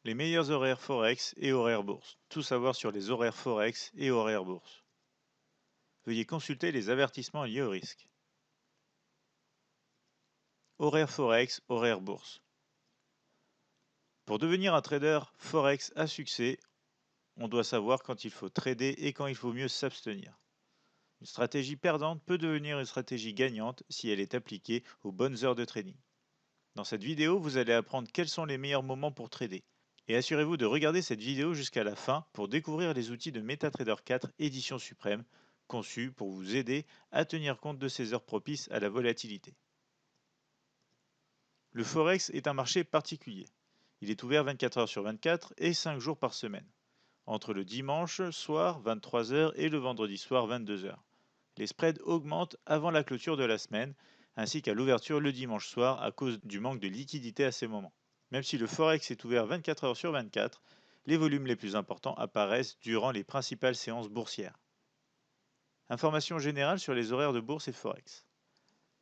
Les meilleurs horaires Forex et horaires bourse. Tout savoir sur les horaires Forex et horaires bourse. Veuillez consulter les avertissements liés au risque. Horaires Forex, horaires bourse. Pour devenir un trader Forex à succès, on doit savoir quand il faut trader et quand il faut mieux s'abstenir. Une stratégie perdante peut devenir une stratégie gagnante si elle est appliquée aux bonnes heures de trading. Dans cette vidéo, vous allez apprendre quels sont les meilleurs moments pour trader. Et assurez-vous de regarder cette vidéo jusqu'à la fin pour découvrir les outils de MetaTrader 4 édition suprême, conçus pour vous aider à tenir compte de ces heures propices à la volatilité. Le Forex est un marché particulier. Il est ouvert 24 heures sur 24 et 5 jours par semaine, entre le dimanche soir 23 heures et le vendredi soir 22 heures. Les spreads augmentent avant la clôture de la semaine, ainsi qu'à l'ouverture le dimanche soir à cause du manque de liquidité à ces moments. Même si le Forex est ouvert 24 heures sur 24, les volumes les plus importants apparaissent durant les principales séances boursières. Information générale sur les horaires de bourse et Forex.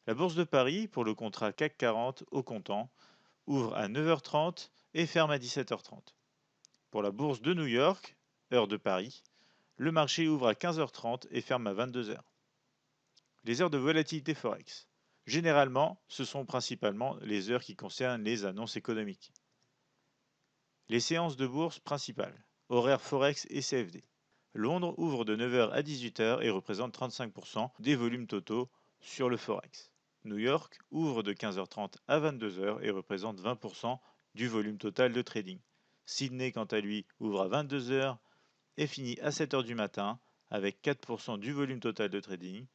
La bourse de Paris, pour le contrat CAC 40 au comptant, ouvre à 9h30 et ferme à 17h30. Pour la bourse de New York, heure de Paris, le marché ouvre à 15h30 et ferme à 22h. Les heures de volatilité Forex. Généralement, ce sont principalement les heures qui concernent les annonces économiques. Les séances de bourse principales. Horaires Forex et CFD. Londres ouvre de 9h à 18h et représente 35% des volumes totaux sur le Forex. New York ouvre de 15h30 à 22h et représente 20% du volume total de trading. Sydney, quant à lui, ouvre à 22h et finit à 7h du matin avec 4% du volume total de trading.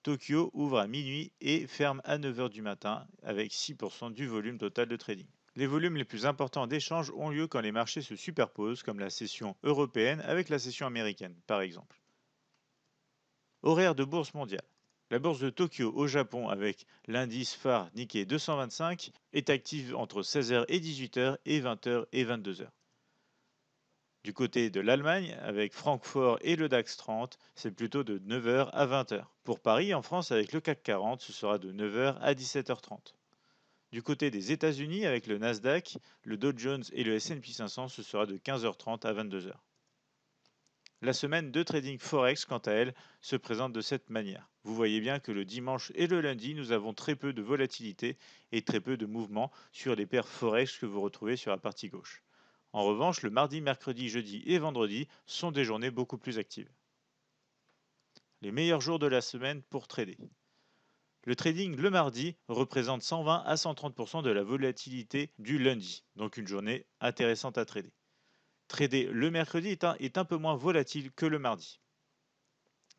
Tokyo ouvre à minuit et ferme à 9h du matin avec 6% du volume total de trading. Les volumes les plus importants d'échange ont lieu quand les marchés se superposent, comme la session européenne avec la session américaine, par exemple. Horaire de bourse mondiale. La bourse de Tokyo au Japon avec l'indice phare Nikkei 225 est active entre 16h et 18h et 20h et 22h. Du côté de l'Allemagne, avec Francfort et le DAX 30, c'est plutôt de 9h à 20h. Pour Paris, en France, avec le CAC 40, ce sera de 9h à 17h30. Du côté des États-Unis, avec le Nasdaq, le Dow Jones et le S&P 500, ce sera de 15h30 à 22h. La semaine de trading Forex, quant à elle, se présente de cette manière. Vous voyez bien que le dimanche et le lundi, nous avons très peu de volatilité et très peu de mouvement sur les paires Forex que vous retrouvez sur la partie gauche. En revanche, le mardi, mercredi, jeudi et vendredi sont des journées beaucoup plus actives. Les meilleurs jours de la semaine pour trader. Le trading le mardi représente 120 à 130% de la volatilité du lundi, donc une journée intéressante à trader. Trader le mercredi est un peu moins volatile que le mardi.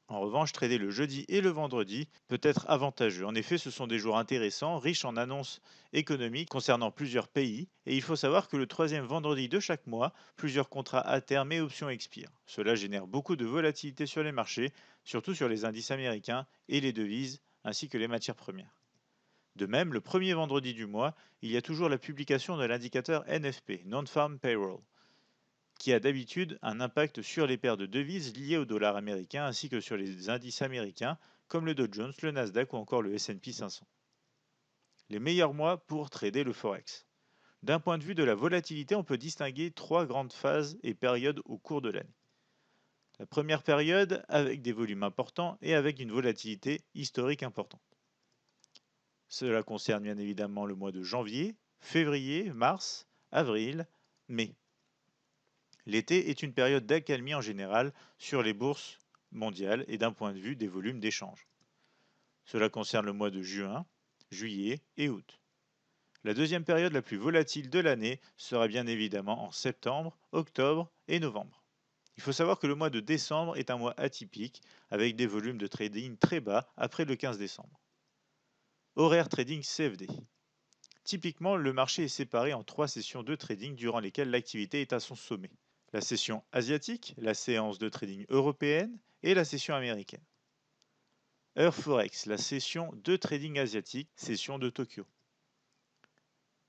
En revanche, trader le jeudi et le vendredi peut être avantageux. En effet, ce sont des jours intéressants, riches en annonces économiques concernant plusieurs pays, et il faut savoir que le troisième vendredi de chaque mois, plusieurs contrats à terme et options expirent. Cela génère beaucoup de volatilité sur les marchés, surtout sur les indices américains et les devises, ainsi que les matières premières. De même, le premier vendredi du mois, il y a toujours la publication de l'indicateur NFP, Non-Farm Payroll, qui a d'habitude un impact sur les paires de devises liées au dollar américain ainsi que sur les indices américains comme le Dow Jones, le Nasdaq ou encore le S&P 500. Les meilleurs mois pour trader le Forex. D'un point de vue de la volatilité, on peut distinguer trois grandes phases et périodes au cours de l'année. La première période avec des volumes importants et avec une volatilité historique importante. Cela concerne bien évidemment le mois de janvier, février, mars, avril, mai. L'été est une période d'accalmie en général sur les bourses mondiales et d'un point de vue des volumes d'échange. Cela concerne le mois de juin, juillet et août. La deuxième période la plus volatile de l'année sera bien évidemment en septembre, octobre et novembre. Il faut savoir que le mois de décembre est un mois atypique avec des volumes de trading très bas après le 15 décembre. Horaire trading CFD. Typiquement, le marché est séparé en trois sessions de trading durant lesquelles l'activité est à son sommet. La session asiatique, la séance de trading européenne et la session américaine. Heure Forex, la session de trading asiatique, session de Tokyo.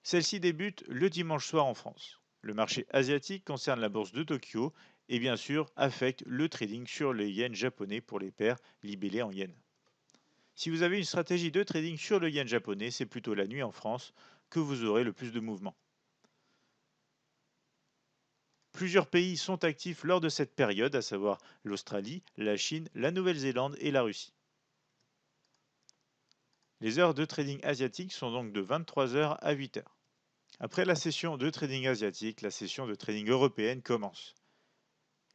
Celle-ci débute le dimanche soir en France. Le marché asiatique concerne la bourse de Tokyo et bien sûr affecte le trading sur le yen japonais pour les paires libellées en yen. Si vous avez une stratégie de trading sur le yen japonais, c'est plutôt la nuit en France que vous aurez le plus de mouvements. Plusieurs pays sont actifs lors de cette période, à savoir l'Australie, la Chine, la Nouvelle-Zélande et la Russie. Les heures de trading asiatiques sont donc de 23 heures à 8 heures. Après la session de trading asiatique, la session de trading européenne commence.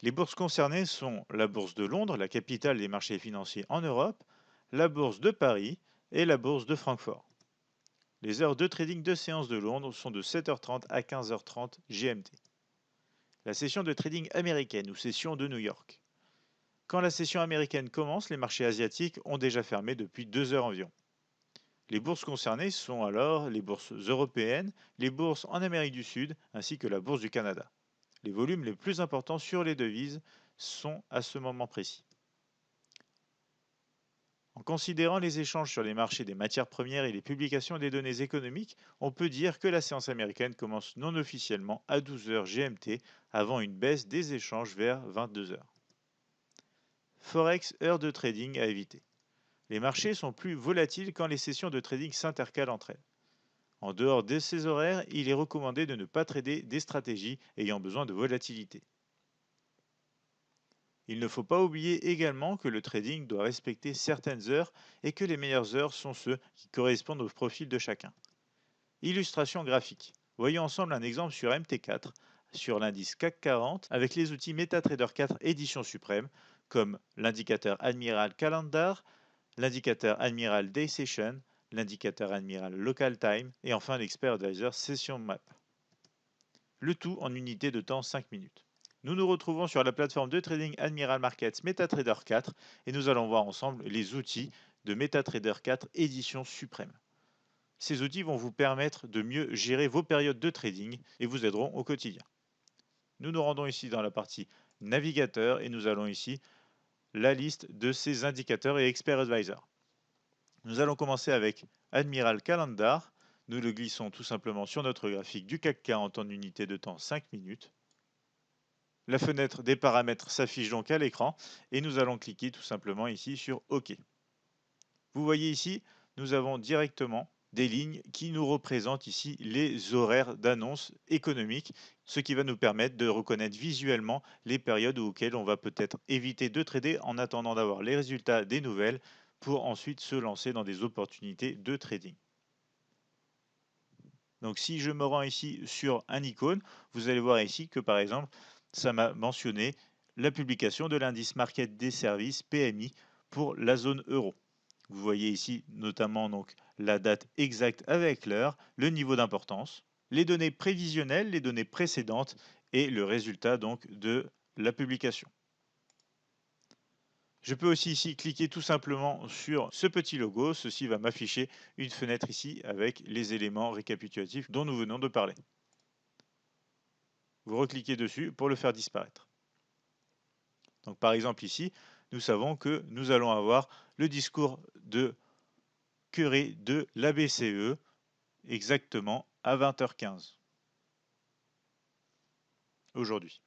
Les bourses concernées sont la bourse de Londres, la capitale des marchés financiers en Europe, la bourse de Paris et la bourse de Francfort. Les heures de trading de séance de Londres sont de 7h30 à 15h30 GMT. La session de trading américaine ou session de New York. Quand la session américaine commence, les marchés asiatiques ont déjà fermé depuis 2 heures environ. Les bourses concernées sont alors les bourses européennes, les bourses en Amérique du Sud ainsi que la bourse du Canada. Les volumes les plus importants sur les devises sont à ce moment précis. En considérant les échanges sur les marchés des matières premières et les publications des données économiques, on peut dire que la séance américaine commence non officiellement à 12 heures GMT avant une baisse des échanges vers 22 heures. Forex, heure de trading à éviter. Les marchés sont plus volatiles quand les sessions de trading s'intercalent entre elles. En dehors de ces horaires, il est recommandé de ne pas trader des stratégies ayant besoin de volatilité. Il ne faut pas oublier également que le trading doit respecter certaines heures et que les meilleures heures sont ceux qui correspondent au profil de chacun. Illustration graphique. Voyons ensemble un exemple sur MT4, sur l'indice CAC 40, avec les outils MetaTrader 4 édition suprême, comme l'indicateur Admiral Calendar, l'indicateur Admiral Day Session, l'indicateur Admiral Local Time et enfin l'Expert Advisor Session Map. Le tout en unité de temps 5 minutes. Nous nous retrouvons sur la plateforme de trading Admiral Markets MetaTrader 4 et nous allons voir ensemble les outils de MetaTrader 4 édition suprême. Ces outils vont vous permettre de mieux gérer vos périodes de trading et vous aideront au quotidien. Nous nous rendons ici dans la partie navigateur et nous allons ici la liste de ces indicateurs et Expert Advisor. Nous allons commencer avec Admiral Calendar. Nous le glissons tout simplement sur notre graphique du CAC 40 en unité de temps 5 minutes. La fenêtre des paramètres s'affiche donc à l'écran et nous allons cliquer tout simplement ici sur OK. Vous voyez ici, nous avons directement des lignes qui nous représentent ici les horaires d'annonce économique, ce qui va nous permettre de reconnaître visuellement les périodes auxquelles on va peut-être éviter de trader en attendant d'avoir les résultats des nouvelles pour ensuite se lancer dans des opportunités de trading. Donc si je me rends ici sur un icône, vous allez voir ici que par exemple, ça m'a mentionné la publication de l'indice market des services PMI pour la zone euro. Vous voyez ici notamment donc la date exacte avec l'heure, le niveau d'importance, les données prévisionnelles, les données précédentes et le résultat donc de la publication. Je peux aussi ici cliquer tout simplement sur ce petit logo. Ceci va m'afficher une fenêtre ici avec les éléments récapitulatifs dont nous venons de parler. Vous recliquez dessus pour le faire disparaître. Donc par exemple ici, nous savons que nous allons avoir le discours de Curé de la BCE exactement à 20h15 aujourd'hui.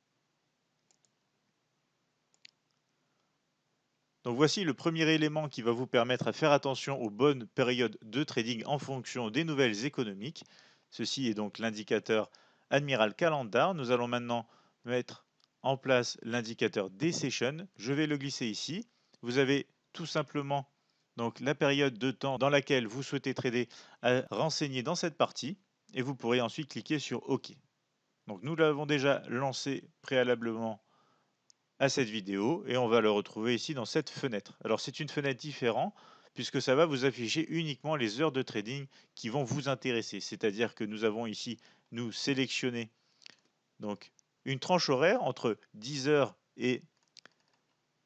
Donc voici le premier élément qui va vous permettre à faire attention aux bonnes périodes de trading en fonction des nouvelles économiques. Ceci est donc l'indicateur Admiral Calendar. Nous allons maintenant mettre en place l'indicateur Day Session. Je vais le glisser ici. Vous avez tout simplement donc la période de temps dans laquelle vous souhaitez trader à renseigner dans cette partie et vous pourrez ensuite cliquer sur OK. Donc nous l'avons déjà lancé préalablement à cette vidéo et on va le retrouver ici dans cette fenêtre. Alors c'est une fenêtre différente puisque ça va vous afficher uniquement les heures de trading qui vont vous intéresser. C'est-à-dire que nous avons ici, nous sélectionné donc une tranche horaire entre 10h et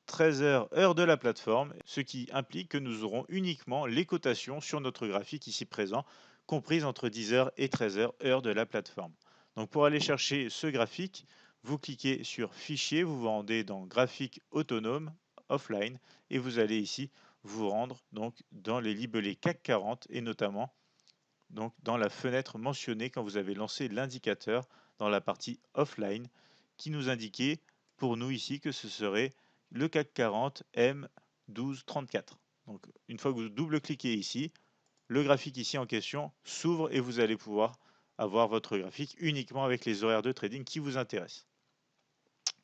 13h heure de la plateforme, ce qui implique que nous aurons uniquement les cotations sur notre graphique ici présent, comprises entre 10h et 13h heure de la plateforme. Donc pour aller chercher ce graphique, vous cliquez sur Fichier, vous vous rendez dans Graphique autonome, offline, et vous allez ici vous rendre donc dans les libellés CAC 40 et notamment donc dans la fenêtre mentionnée quand vous avez lancé l'indicateur dans la partie offline qui nous indiquait pour nous ici que ce serait le CAC 40 M1234. Donc une fois que vous double-cliquez ici, le graphique ici en question s'ouvre et vous allez pouvoir avoir votre graphique uniquement avec les horaires de trading qui vous intéressent.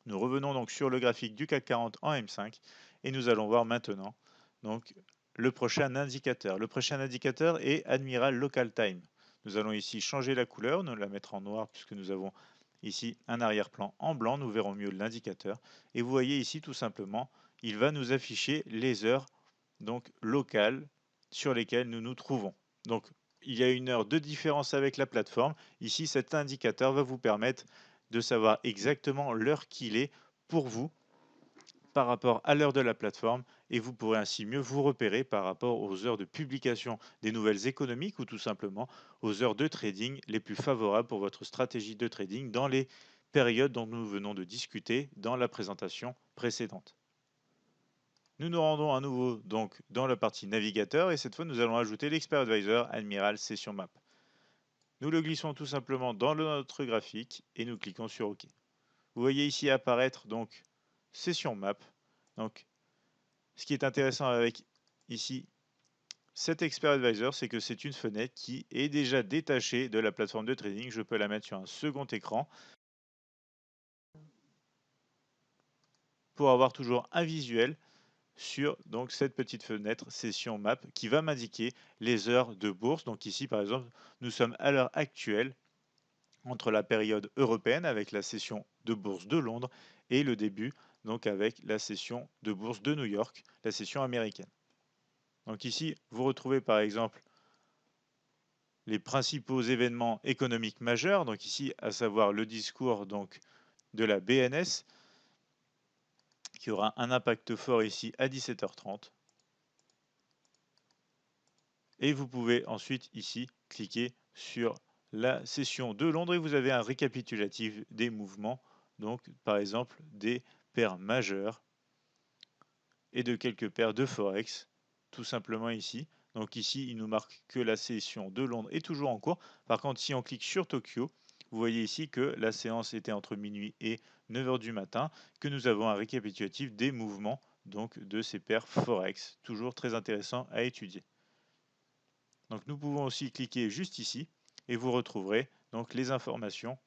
Nous revenons donc sur le graphique du CAC 40 en M5 et nous allons voir maintenant donc, le prochain indicateur. Le prochain indicateur est Admiral Local Time. Nous allons ici changer la couleur, nous la mettre en noir puisque nous avons ici un arrière-plan en blanc, nous verrons mieux l'indicateur. Et vous voyez ici tout simplement, il va nous afficher les heures donc locales sur lesquelles nous nous trouvons. Donc il y a une heure de différence avec la plateforme. Ici cet indicateur va vous permettre de savoir exactement l'heure qu'il est pour vous par rapport à l'heure de la plateforme et vous pourrez ainsi mieux vous repérer par rapport aux heures de publication des nouvelles économiques ou tout simplement aux heures de trading les plus favorables pour votre stratégie de trading dans les périodes dont nous venons de discuter dans la présentation précédente. Nous nous rendons à nouveau donc dans la partie navigateur et cette fois nous allons ajouter l'Expert Advisor Admiral Session Map. Nous le glissons tout simplement dans notre graphique et nous cliquons sur OK. Vous voyez ici apparaître donc Session Map. Donc, ce qui est intéressant avec ici cet Expert Advisor, c'est que c'est une fenêtre qui est déjà détachée de la plateforme de trading. Je peux la mettre sur un second écran pour avoir toujours un visuel sur donc cette petite fenêtre session map qui va m'indiquer les heures de bourse. Donc ici par exemple, nous sommes à l'heure actuelle entre la période européenne avec la session de bourse de Londres et le début donc avec la session de bourse de New York, la session américaine. Donc ici, vous retrouvez par exemple les principaux événements économiques majeurs, donc ici à savoir le discours donc de la BNS qui aura un impact fort ici à 17h30. Et vous pouvez ensuite ici cliquer sur la session de Londres et vous avez un récapitulatif des mouvements, donc par exemple des paires majeures et de quelques paires de Forex, tout simplement ici. Donc ici, il nous marque que la session de Londres est toujours en cours. Par contre, si on clique sur Tokyo, vous voyez ici que la séance était entre minuit et 9h du matin, que nous avons un récapitulatif des mouvements donc de ces paires Forex, toujours très intéressant à étudier. Donc nous pouvons aussi cliquer juste ici et vous retrouverez donc les informations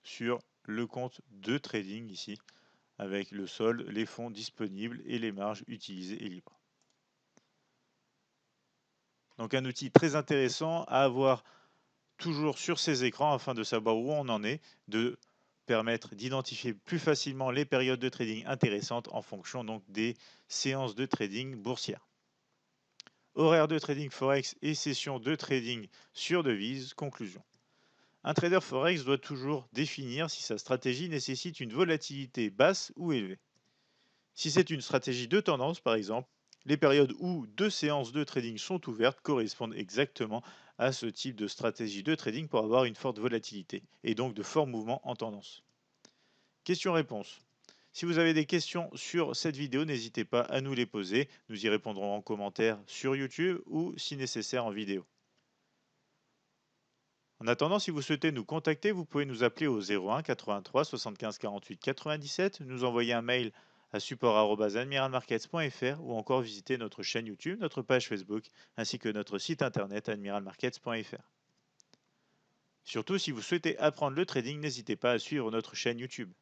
sur le compte de trading ici avec le solde, les fonds disponibles et les marges utilisées et libres. Donc un outil très intéressant à avoir toujours sur ces écrans afin de savoir où on en est, de permettre d'identifier plus facilement les périodes de trading intéressantes en fonction donc des séances de trading boursières. Horaire de trading Forex et session de trading sur devises, conclusion. Un trader Forex doit toujours définir si sa stratégie nécessite une volatilité basse ou élevée. Si c'est une stratégie de tendance, par exemple, les périodes où 2 séances de trading sont ouvertes correspondent exactement à ce type de stratégie de trading pour avoir une forte volatilité et donc de forts mouvements en tendance. Question-réponse. Si vous avez des questions sur cette vidéo, n'hésitez pas à nous les poser. Nous y répondrons en commentaire sur YouTube ou si nécessaire en vidéo. En attendant, si vous souhaitez nous contacter, vous pouvez nous appeler au 01 83 75 48 97, nous envoyer un mail à support@admiralmarkets.fr ou encore visiter notre chaîne YouTube, notre page Facebook ainsi que notre site internet admiralmarkets.fr. Surtout, si vous souhaitez apprendre le trading, n'hésitez pas à suivre notre chaîne YouTube.